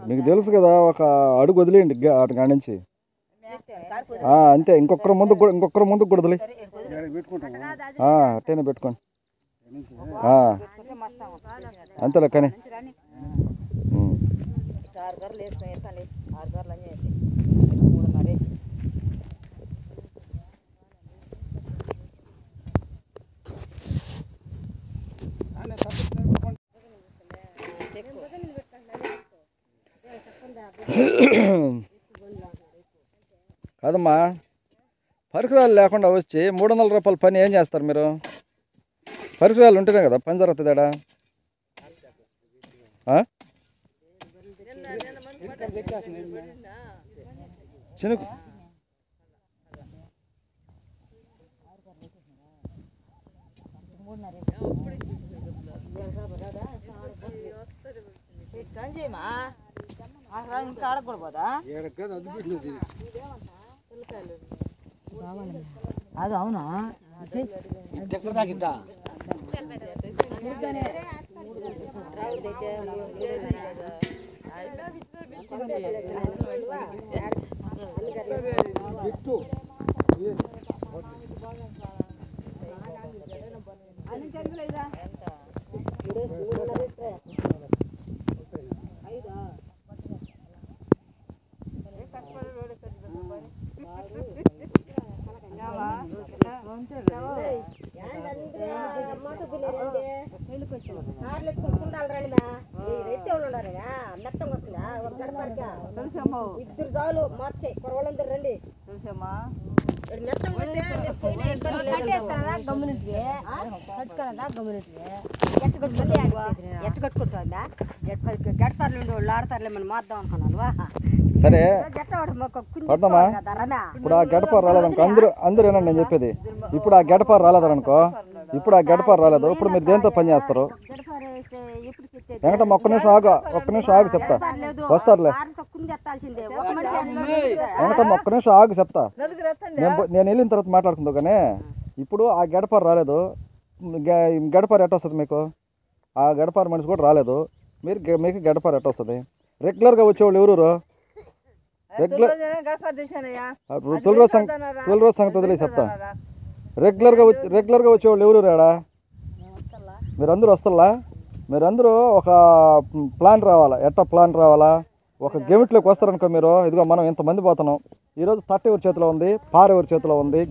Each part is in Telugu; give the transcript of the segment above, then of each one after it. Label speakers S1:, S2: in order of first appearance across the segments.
S1: మీకు తెలుసు కదా, ఒక అడుగు వదిలేయండి అటు నుంచి. అంతే, ఇంకొకరు ముందుకు కూడా వదిలే, అట్టేనే పెట్టుకోండి. అంతేలే కానీ కాదమ్మా, పరికరాలు లేకుండా వచ్చి 300 రూపాయల పని ఏం చేస్తారు మీరు? పరికరాలు ఉంటేనే కదా పని జరుగుతుంది. ఆడ చినుకు
S2: ఇంకా ఆడకూడదా? అది అవునా?
S3: ఇద్దరు చాలు మార్చే కొరవాళ్ళందరూ రండి. ఆడతారులే మనం మాద్దాం అనుకున్నాను.
S1: సరే ఇప్పుడు ఆ గడప రాలేదనుకో, అందరూ ఏనండి నేను చెప్పేది. ఇప్పుడు ఆ గడప రాలేదనుకో, ఇప్పుడు ఆ గడప రాలేదు, ఇప్పుడు మీరు దేంతో పని చేస్తారు? వెంకటమ్మ ఒక్క నిమిషం ఆగు చెప్తా, వస్తారులే. వెంకటమ్మ ఒక్క నిమిషం ఆగు చెప్తా, నేను వెళ్ళిన తర్వాత మాట్లాడుకుందా. కానీ ఇప్పుడు ఆ గడప రాలేదు, గడప ఎట్ట వస్తుంది మీకు? ఆ గడప మనిషి కూడా రాలేదు, మీకు గడప ఎట్ట వస్తుంది? రెగ్యులర్గా వచ్చేవాళ్ళు ఎవరు? తొలి రోజు సంగతి వదిలే చెప్తా. రెగ్యులర్గా వచ్చేవాళ్ళు ఎవరు రాడా? మీరందరూ వస్తారా? మీరందరూ ఒక ప్లాన్ రావాలా, ఎట్లా ప్లాన్ రావాలా? ఒక గెమిట్లోకి వస్తారనుకో మీరు. ఇదిగో మనం ఇంతమంది పోతున్నాం, ఈరోజు తట్ట ఎవరి చేతిలో ఉంది, పార ఎవరి చేతిలో ఉంది?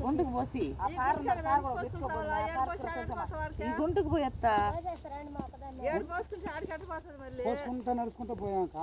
S2: గుంటుకు పోసి గుంటుకు పోయేస్తా
S4: నడుచుకుంటూ పోయాక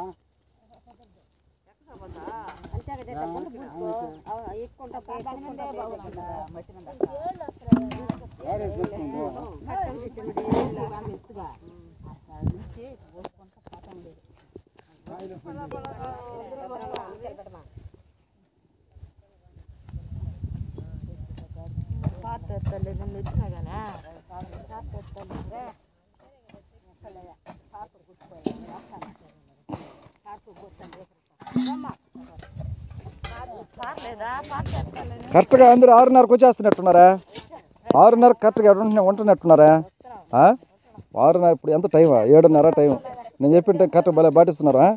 S1: కరెక్ట్గా అందరూ 6:30కి వచ్చేస్తున్నట్టున్నారా? 6:30 కరెక్ట్గా ఉంటున్నట్టున్నారా? 6:30 ఇప్పుడు ఎంత టైం? 7:30 టైం. నేను చెప్పింటే కరెక్ట్ భలే పాటిస్తున్నారా?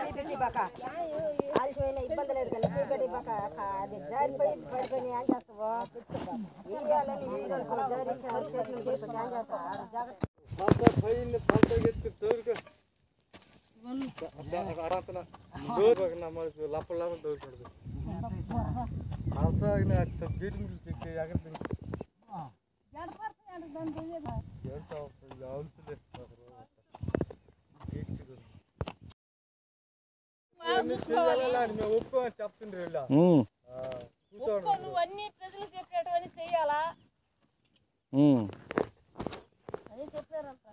S3: పెట్టి బాక ఆలస్యమైన ఇబ్బంది లేదు కానీ పెట్టి బాక అది జారిపోయి పడిపోయి ఏం చేస్తావో ఇయ్యాలని
S4: చెప్తుండ్రు
S5: నువ్వు అన్ని ప్రజలకు చెప్పేటవన్నీ చెయ్యాలా అని చెప్పారంట.